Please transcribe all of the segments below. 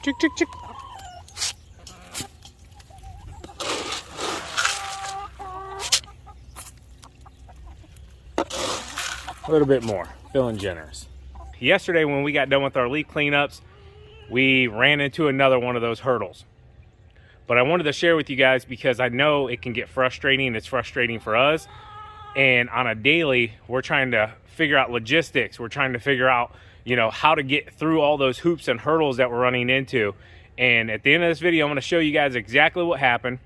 Chick, chick, chick. A little bit more, feeling generous. Yesterday when we got done with our leaf cleanups, we ran into another one of those hurdles. But I wanted to share with you guys because I know it can get frustrating. It's frustrating for us. And on a daily, we're trying to figure out logistics. We're trying to figure out, you know, how to get through all those hoops and hurdles that we're running into. And at the end of this video, I'm going to show you guys exactly what happened.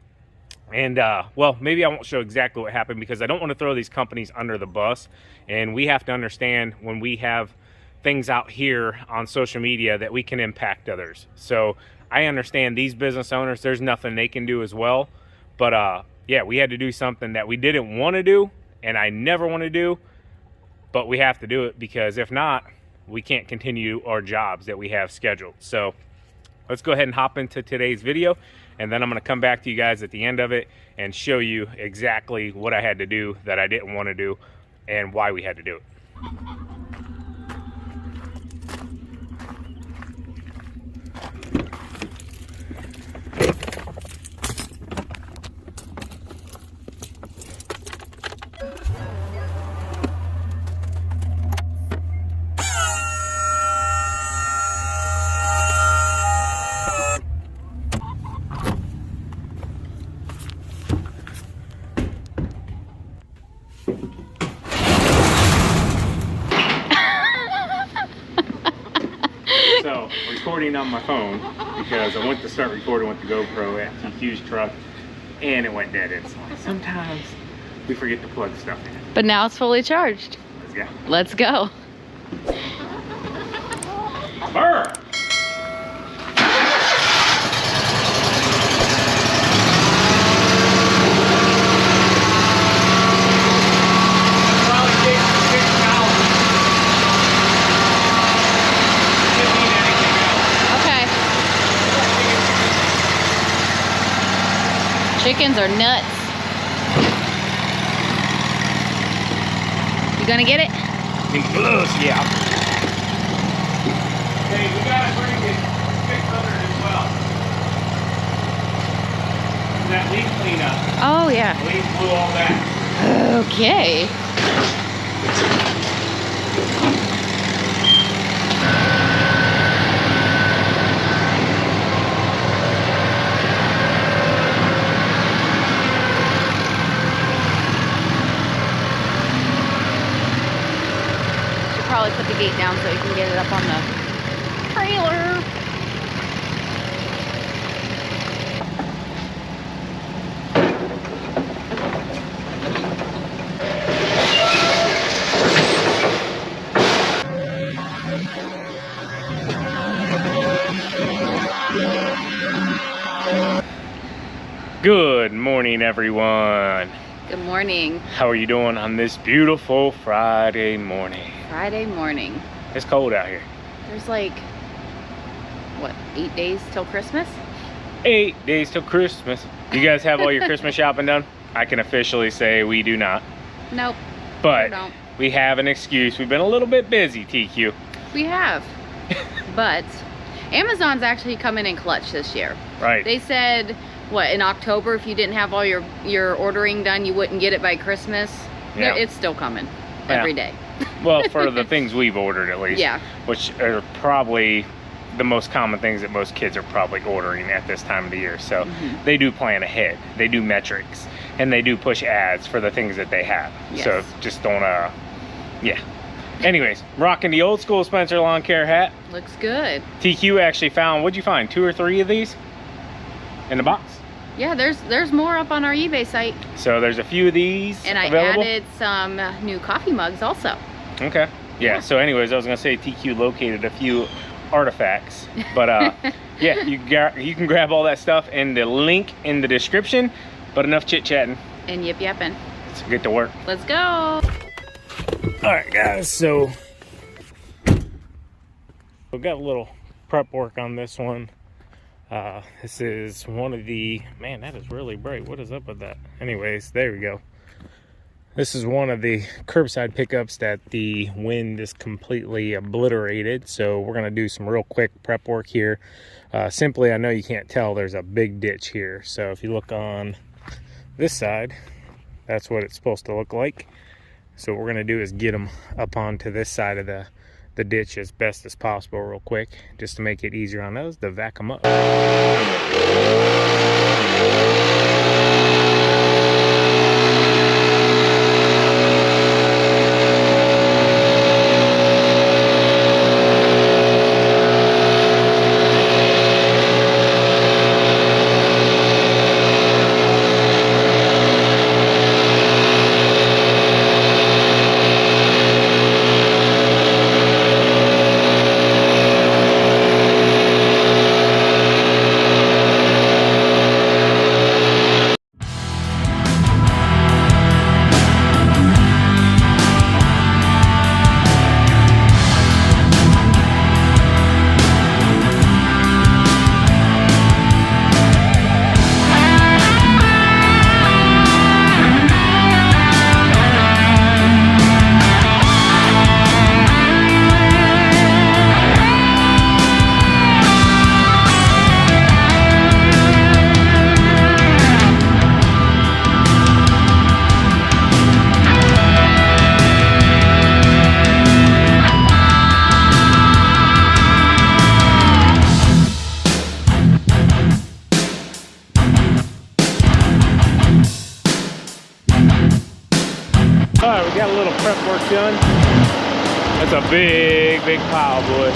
And, well, maybe I won't show exactly what happened because I don't want to throw these companies under the bus. And we have to understand when we have things out here on social media that we can impact others. So I understand these business owners, there's nothing they can do as well. But, yeah, we had to do something that we didn't want to do. And I never want to do, but we have to do it because if not, we can't continue our jobs that we have scheduled. So let's go ahead and hop into today's video, and then I'm going to come back to you guys at the end of it and show you exactly what I had to do that I didn't want to do and why we had to do it. So, recording on my phone because I went to start recording with the GoPro at TQ's truck and it went dead instantly. Sometimes we forget to plug stuff in. But now it's fully charged. Let's go. Let's go. Burr! Chickens are nuts. You gonna get it? Yeah. Hey, we gotta bring it 600 as well. That leaf cleanup. Oh yeah. The leaf blew all that. Okay. Probably put the gate down so you can get it up on the trailer. Good morning, everyone. Good morning. How are you doing on this beautiful Friday morning? Friday morning. It's cold out here. There's like, what, 8 days till Christmas? 8 days till Christmas. You guys have all your Christmas shopping done? I can officially say we do not. Nope. But we don't. We have an excuse. We've been a little bit busy, TQ. We have. But Amazon's actually coming in clutch this year. Right. They said, what, in October, if you didn't have all your ordering done, you wouldn't get it by Christmas. Yeah. It's still coming every day. Well, for the things we've ordered at least. Yeah. Which are probably the most common things that most kids are probably ordering at this time of the year. So they do plan ahead. They do metrics. And they do push ads for the things that they have. Yes. So just don't, yeah. Anyways, rocking the old school Spencer Lawn Care hat. Looks good. TQ actually found, what'd you find, 2 or 3 of these in the box? Yeah, there's more up on our eBay site. So there's a few of these and I available. added some new coffee mugs also. Okay. Yeah, so anyways, I was going to say TQ located a few artifacts. But yeah, you can grab all that stuff in the link in the description. But enough chit-chatting. And yip-yapping. Let's get to work. Let's go. Alright guys, so we've got a little prep work on this one. This is one of the, man, that is really bright. What is up with that? Anyways, there we go. This is one of the curbside pickups that the wind is completely obliterated. So we're gonna do some real quick prep work here. Simply, I know you can't tell, there's a big ditch here. So if you look on this side, that's what it's supposed to look like. So what we're gonna do is get them up onto this side of the ditch as best as possible real quick, just to make it easier on those to vac them up. All right, we got a little prep work done. That's a big pile, boys.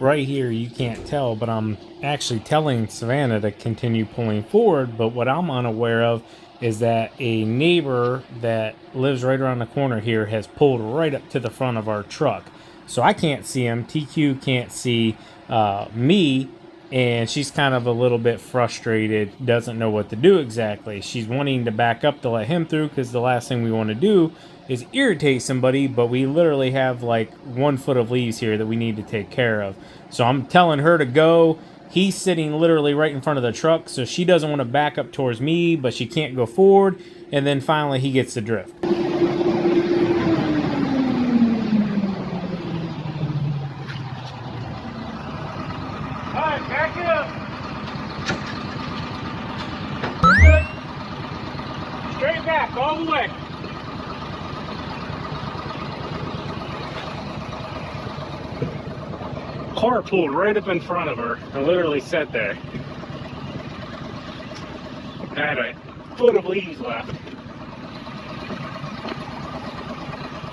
right here you can't tell, but I'm actually telling Savannah to continue pulling forward. But what I'm unaware of is that a neighbor that lives right around the corner here has pulled right up to the front of our truck. So I can't see him. TQ can't see me, and she's kind of a little bit frustrated, doesn't know what to do exactly. She's wanting to back up to let him through because the last thing we want to do is irritate somebody, but we literally have like 1 foot of leaves here that we need to take care of. So I'm telling her to go. He's sitting literally right in front of the truck, so she doesn't want to back up towards me, but she can't go forward. And then finally he gets the drift. Alright, back it up. We're good. Straight back, all the way. Car pulled right up in front of her and literally sat there. I had a foot of leaves left.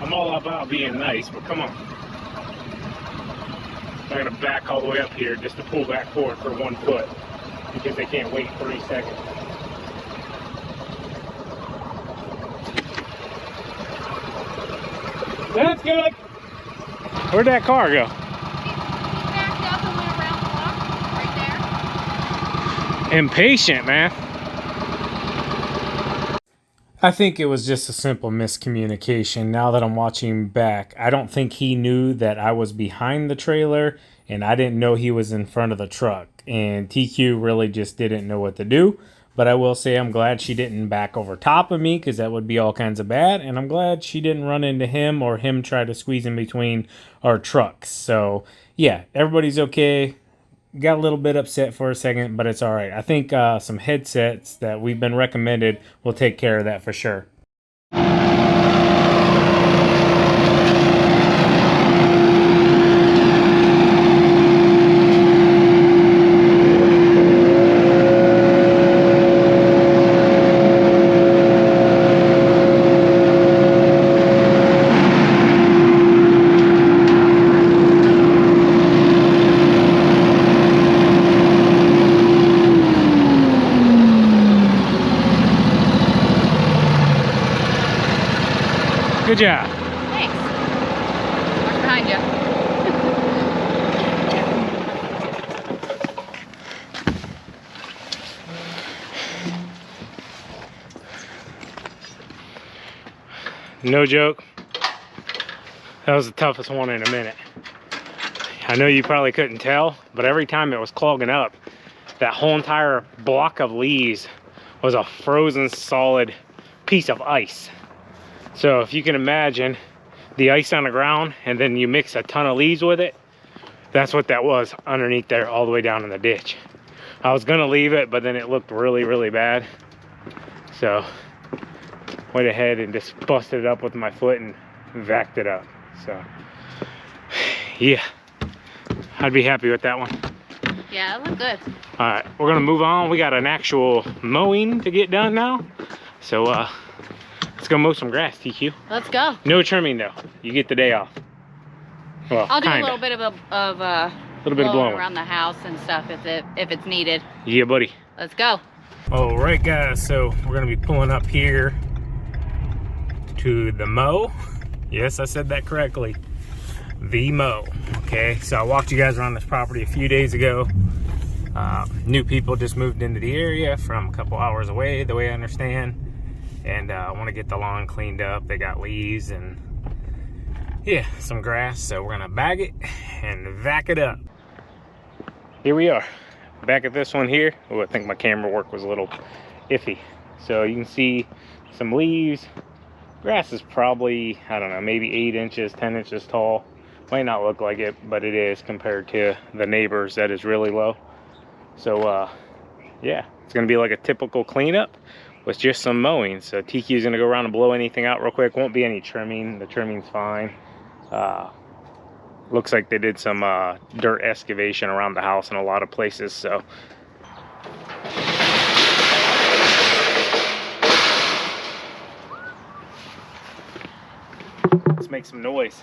I'm all about being nice, but come on. I'm gonna back all the way up here just to pull back forward for 1 foot because they can't wait 3 seconds. That's good. Where'd that car go? Impatient, man. I think it was just a simple miscommunication. Now that I'm watching back, I don't think he knew that I was behind the trailer and I didn't know he was in front of the truck. And TQ really just didn't know what to do. But I will say I'm glad she didn't back over top of me because that would be all kinds of bad. And I'm glad she didn't run into him or him try to squeeze in between our trucks. So yeah, everybody's okay. Got a little bit upset for a second, but it's all right. I think some headsets that we've been recommended will take care of that for sure. Good job. Thanks. Watch behind you. No joke. That was the toughest one in a minute. I know you probably couldn't tell, but every time it was clogging up, that whole entire block of leaves was a frozen solid piece of ice. So if you can imagine the ice on the ground and then you mix a ton of leaves with it, that's what that was underneath there all the way down in the ditch. I was gonna leave it, but then it looked really, really bad. So went ahead and just busted it up with my foot and vacked it up. So yeah, I'd be happy with that one. Yeah, it looked good. All right, we're gonna move on. We got an actual mowing to get done now. So let's go mow some grass, TQ. Let's go. No trimming though. You get the day off. Well, I'll do kinda. a little bit of blowing around the house and stuff if it's needed. Yeah, buddy. Let's go. All right, guys. So we're gonna be pulling up here to the mow. Yes, I said that correctly. The mow. Okay. So I walked you guys around this property a few days ago. New people just moved into the area from a couple hours away, the way I understand. And I want to get the lawn cleaned up. They got leaves and yeah, some grass. So we're gonna bag it and vac it up. Here we are, back at this one here. Oh, I think my camera work was a little iffy. So you can see some leaves. Grass is probably, I don't know, maybe 8 inches, 10 inches tall. Might not look like it, but it is compared to the neighbors that is really low. So yeah, it's gonna be like a typical cleanup with just some mowing. So TQ is gonna go around and blow anything out real quick. Won't be any trimming. The trimming's fine. Looks like they did some dirt excavation around the house in a lot of places. So let's make some noise.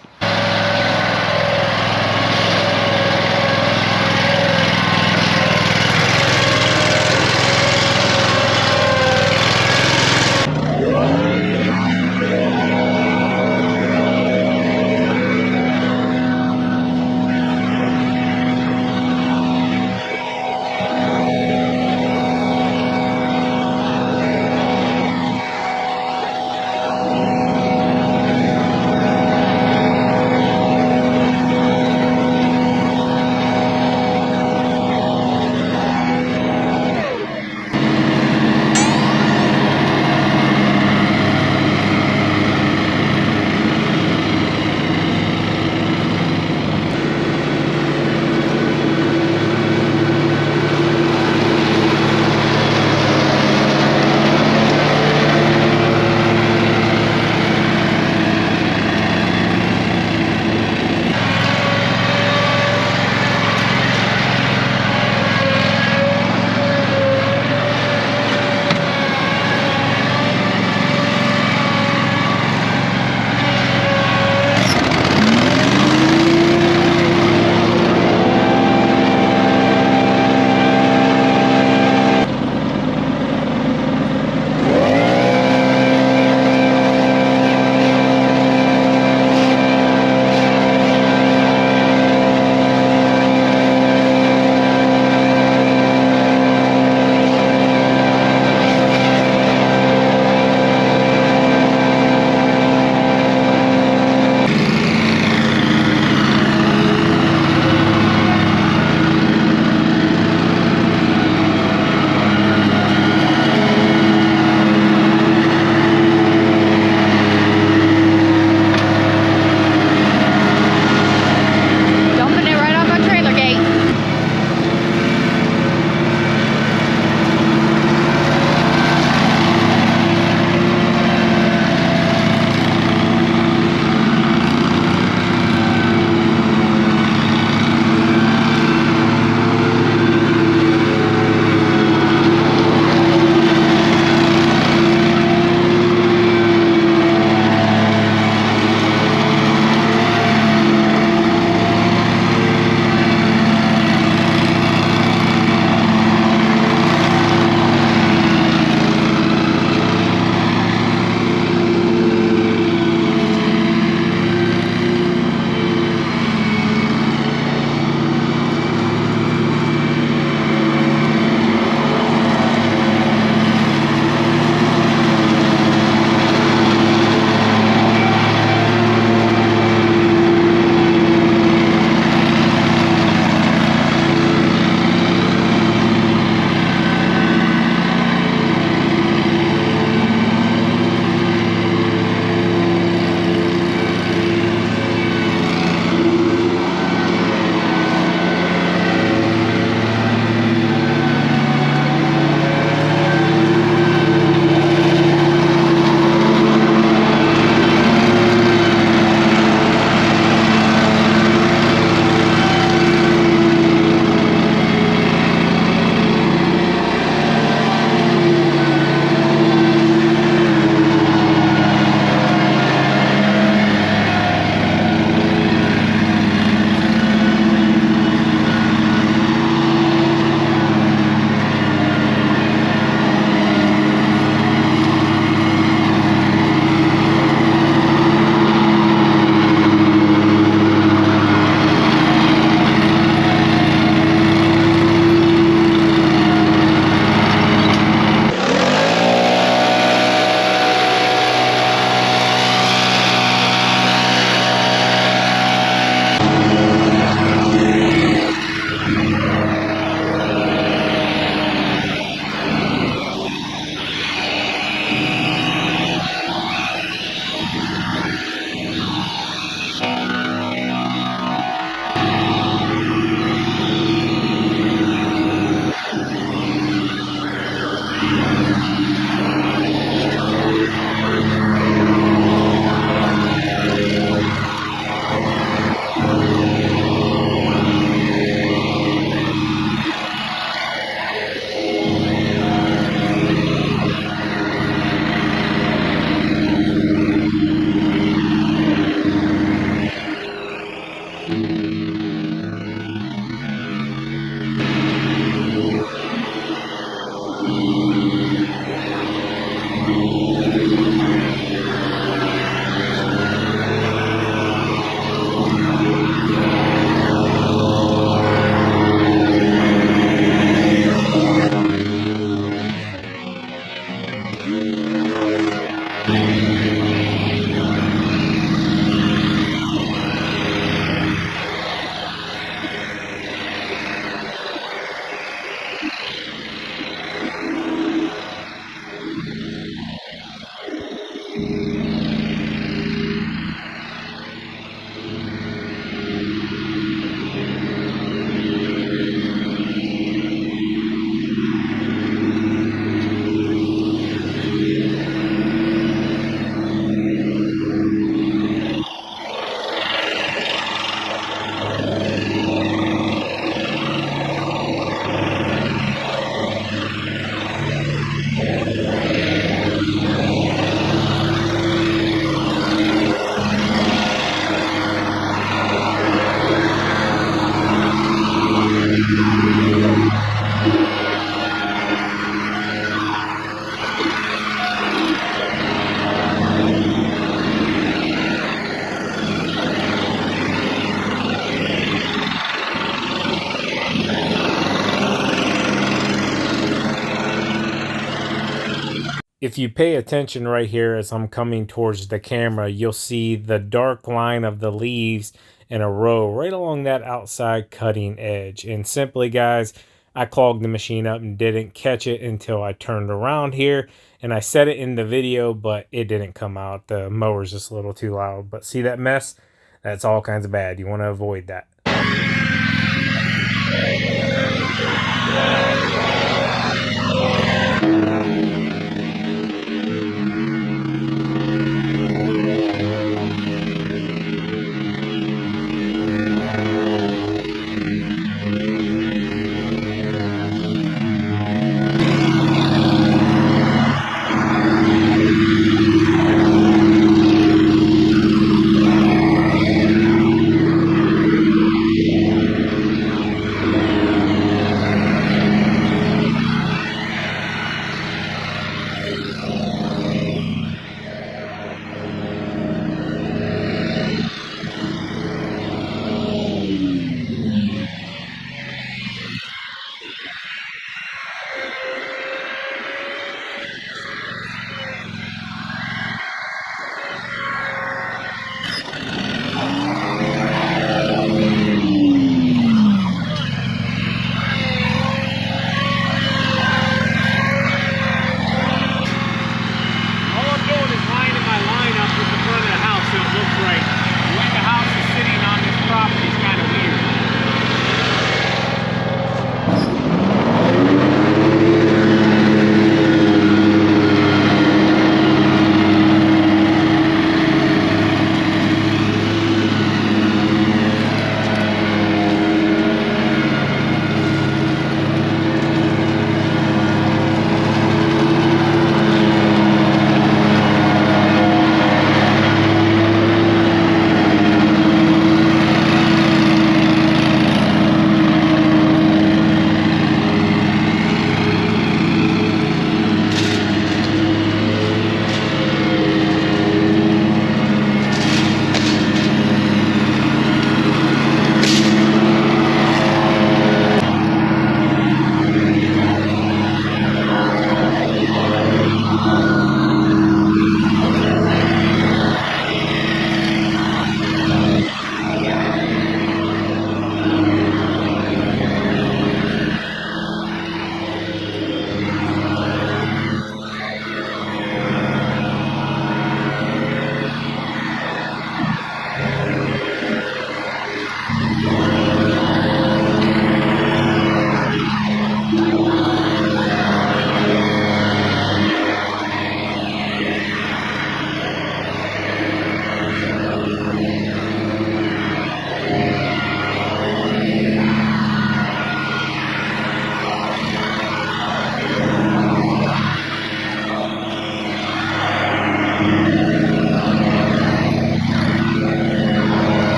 If you pay attention right here as I'm coming towards the camera, you'll see the dark line of the leaves in a row right along that outside cutting edge. And simply, guys, I clogged the machine up and didn't catch it until I turned around here. And I said it in the video, but it didn't come out. The mower's just a little too loud. But see that mess? That's all kinds of bad. You want to avoid that.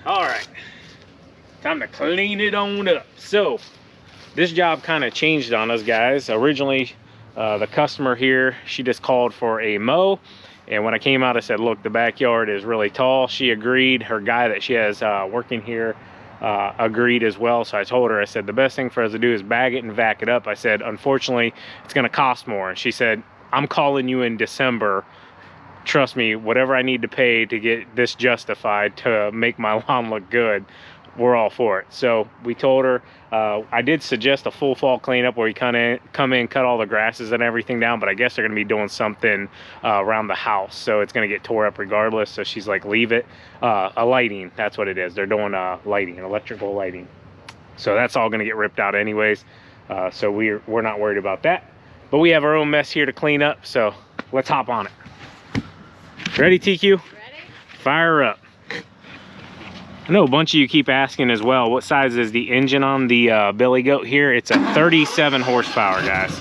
All right, time to clean it on up. So this job kind of changed on us, guys. Originally, the customer here, she just called for a mow. And when I came out, I said, look, the backyard is really tall. She agreed. Her guy that she has working here agreed as well. So I told her, I said, the best thing for us to do is bag it and vac it up. I said, unfortunately, it's going to cost more. And she said, I'm calling you in December. Trust me, whatever I need to pay to get this justified to make my lawn look good, we're all for it. So we told her, I did suggest a full fall cleanup where you come in, cut all the grasses and everything down, but I guess they're gonna be doing something around the house, so it's gonna get tore up regardless. So she's like, leave it. A lighting, that's what it is. They're doing lighting, electrical lighting. So that's all gonna get ripped out anyways. So we're not worried about that. But we have our own mess here to clean up, so let's hop on it. Ready, TQ? Ready? Fire up. I know a bunch of you keep asking as well, what size is the engine on the Billy Goat here? It's a 37 horsepower, guys.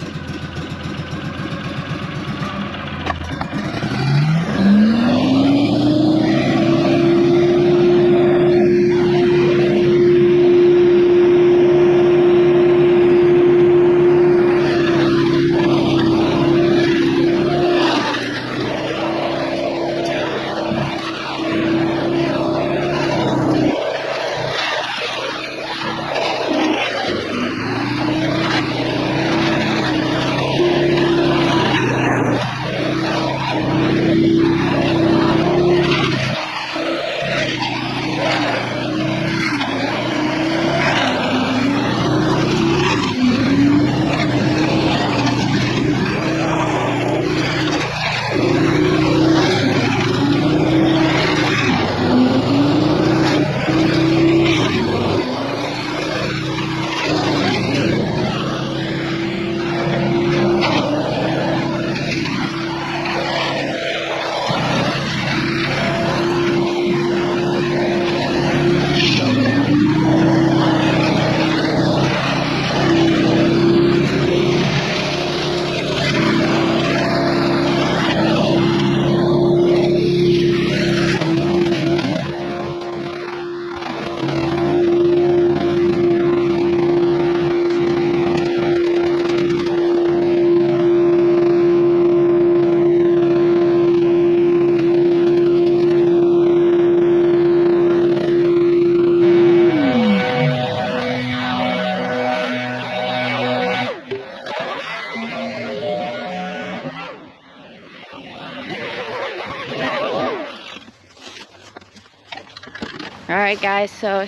All right, guys, so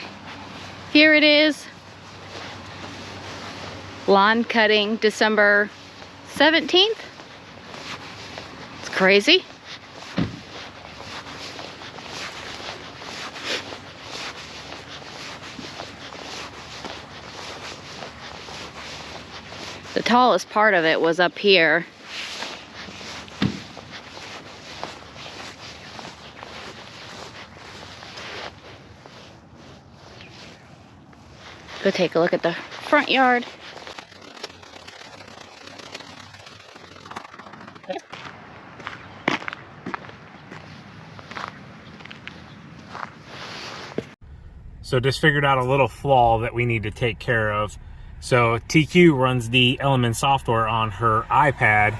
here it is. Lawn cutting December 17th. It's crazy. The tallest part of it was up here. Go take a look at the front yard. So just figured out a little flaw that we need to take care of. So TQ runs the Element software on her iPad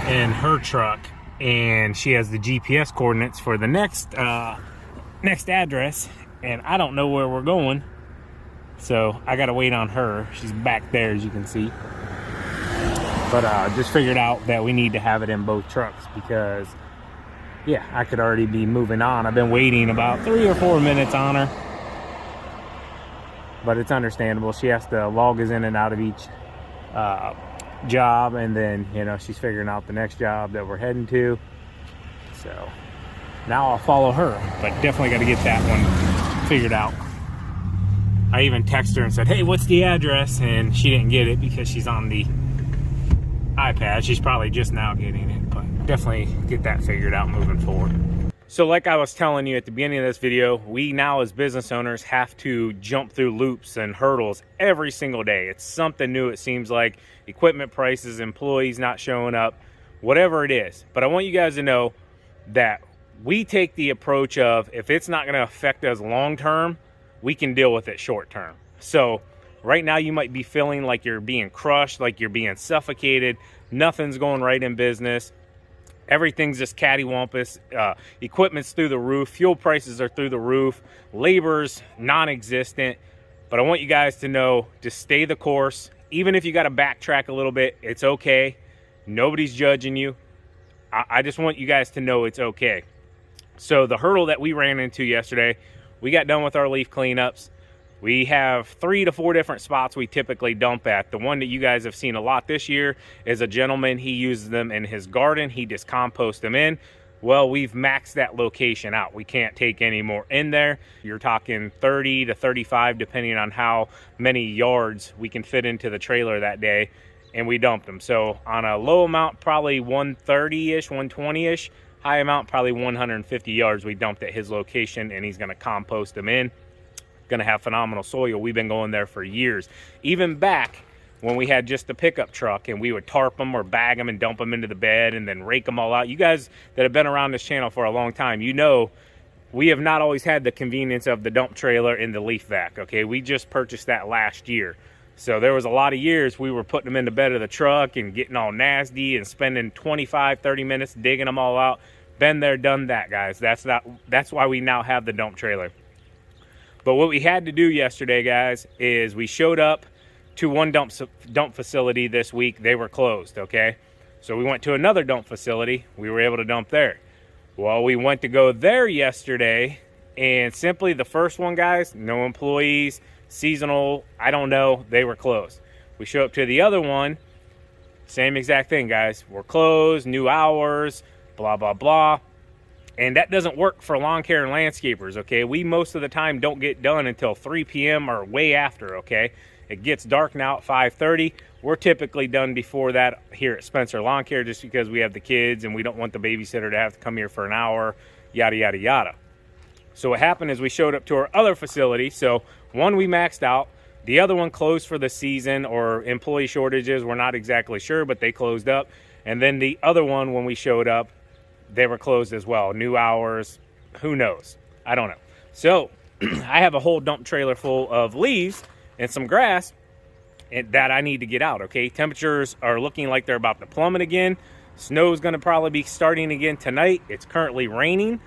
in her truck, and she has the GPS coordinates for the next address, and I don't know where we're going. So I gotta wait on her. She's back there, as you can see. But just figured out that we need to have it in both trucks because, yeah, I could already be moving on. I've been waiting about 3 or 4 minutes on her. But it's understandable. She has to log us in and out of each job, and then, you know, she's figuring out the next job that we're heading to. So now I'll follow her, but definitely got to get that one figured out. I even texted her and said, hey, what's the address? And she didn't get it because she's on the iPad. She's probably just now getting it, but definitely get that figured out moving forward. So like I was telling you at the beginning of this video, we now as business owners have to jump through loops and hurdles every single day. It's something new, it seems like. Equipment prices, employees not showing up, whatever it is. But I want you guys to know that we take the approach of, if it's not going to affect us long term, we can deal with it short term. So right now you might be feeling like you're being crushed, like you're being suffocated, nothing's going right in business, everything's just cattywampus, equipment's through the roof, fuel prices are through the roof, labor's non-existent. But I want you guys to know, just stay the course. Even if you got to backtrack a little bit, it's okay. Nobody's judging you. I just want you guys to know it's okay. So the hurdle that we ran into yesterday, we got done with our leaf cleanups. We have 3 to 4 different spots we typically dump at. The one that you guys have seen a lot this year is a gentleman. He uses them in his garden. He just composts them in. Well, we've maxed that location out. We can't take any more in there. You're talking 30 to 35, depending on how many yards we can fit into the trailer that day, and we dump them. So on a low amount, probably 130-ish, 120-ish. High amount, probably 150 yards we dumped at his location, and he's gonna compost them in. Gonna have phenomenal soil. We've been going there for years. Even back when we had just the pickup truck and we would tarp them or bag them and dump them into the bed and then rake them all out. You guys that have been around this channel for a long time, you know we have not always had the convenience of the dump trailer in the leaf vac, okay? We just purchased that last year. So there was a lot of years we were putting them in the bed of the truck and getting all nasty and spending 25, 30 minutes digging them all out. Been there, done that, guys. That's why we now have the dump trailer. But what we had to do yesterday, guys, is we showed up to one dump facility this week. They were closed, okay? So we went to another dump facility. We were able to dump there. Well, we went to go there yesterday, and simply the first one, guys, no employees, seasonal, I don't know, they were closed. We show up to the other one, same exact thing, guys. We're closed, new hours, blah, blah, blah. And that doesn't work for lawn care and landscapers, okay? We most of the time don't get done until 3 p.m. or way after, okay? It gets dark now at 5:30. We're typically done before that here at Spencer Lawn Care just because we have the kids and we don't want the babysitter to have to come here for an hour, yada, yada, yada. So what happened is we showed up to our other facility. So one we maxed out. The other one closed for the season or employee shortages. We're not exactly sure, but they closed up. And then the other one, when we showed up, they were closed as well. New hours, who knows? I don't know. So I have a whole dump trailer full of leaves and some grass that I need to get out, okay? Temperatures are looking like they're about to plummet again. Snow's gonna probably be starting again tonight. It's currently raining.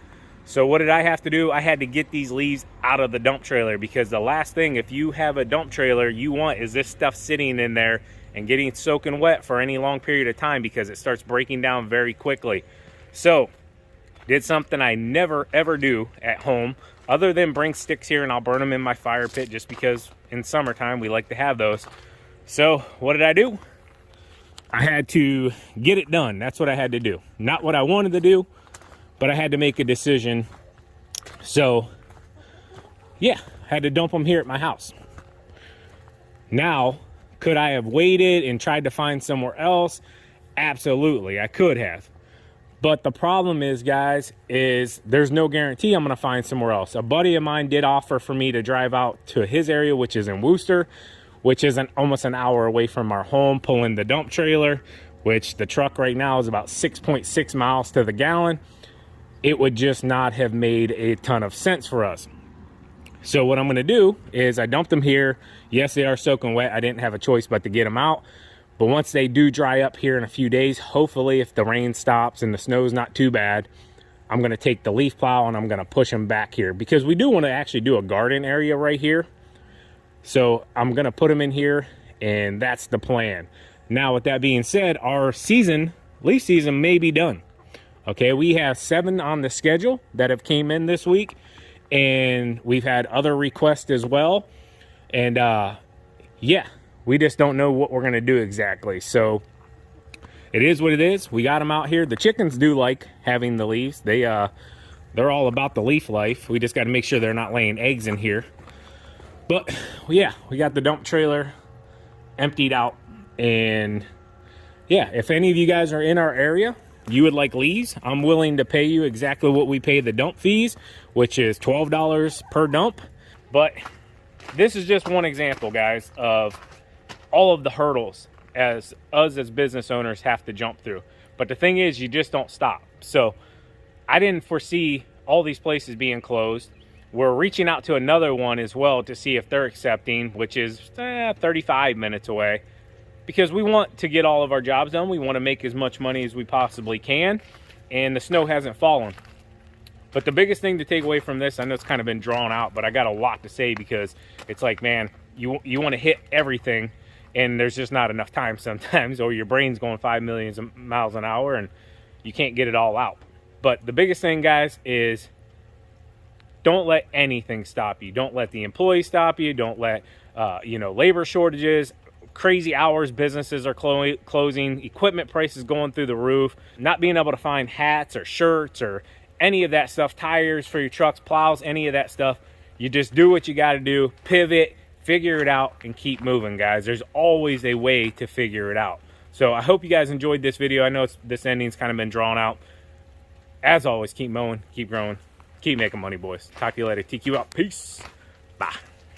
So what did I have to do? I had to get these leaves out of the dump trailer because the last thing, if you have a dump trailer, you want is this stuff sitting in there and getting soaking wet for any long period of time because it starts breaking down very quickly. So did something I never ever do at home other than bring sticks here and I'll burn them in my fire pit just because in summertime we like to have those. So what did I do? I had to get it done. That's what I had to do. Not what I wanted to do, but I had to make a decision. So yeah, I had to dump them here at my house. Now, could I have waited and tried to find somewhere else? Absolutely, I could have. But the problem is, guys, is there's no guarantee I'm going to find somewhere else. A buddy of mine did offer for me to drive out to his area, which is in Worcester, which is almost an hour away from our home, pulling the dump trailer, which the truck right now is about 6.6 miles to the gallon. It would just not have made a ton of sense for us. So what I'm going to do is I dumped them here. Yes, they are soaking wet. I didn't have a choice but to get them out. But once they do dry up here in a few days, hopefully if the rain stops and the snow's not too bad, I'm going to take the leaf plow and I'm going to push them back here because we do want to actually do a garden area right here. So I'm going to put them in here and that's the plan. Now, with that being said, our leaf season may be done. Okay, we have 7 on the schedule that have came in this week and we've had other requests as well. And yeah. We just don't know what we're going to do exactly. So it is what it is. We got them out here. The chickens do like having the leaves. They're all about the leaf life. We just got to make sure they're not laying eggs in here. But yeah, we got the dump trailer emptied out. And yeah, if any of you guys are in our area, you would like leaves, I'm willing to pay you exactly what we pay the dump fees, which is $12 per dump. But this is just one example, guys, of all of the hurdles as business owners have to jump through. But the thing is, you just don't stop. So I didn't foresee all these places being closed. We're reaching out to another one as well to see if they're accepting, which is 35 minutes away, because we want to get all of our jobs done. We want to make as much money as we possibly can, and the snow hasn't fallen. But the biggest thing to take away from this, I know it's kind of been drawn out, but I got a lot to say because it's like, man, you want to hit everything, and there's just not enough time sometimes, or your brain's going 5 million miles an hour and you can't get it all out. But the biggest thing, guys, is Don't let anything stop you. Don't let the employees stop you. Don't let, you know, labor shortages, crazy hours, businesses are closing, equipment prices going through the roof, not being able to find hats or shirts or any of that stuff, tires for your trucks, plows, any of that stuff. You just do what you got to do, pivot, figure it out, and keep moving, guys. There's always a way to figure it out. So I hope you guys enjoyed this video. I know this ending's kind of been drawn out. As always, keep mowing, keep growing, keep making money, boys. Talk to you later. TQ out. Peace. Bye.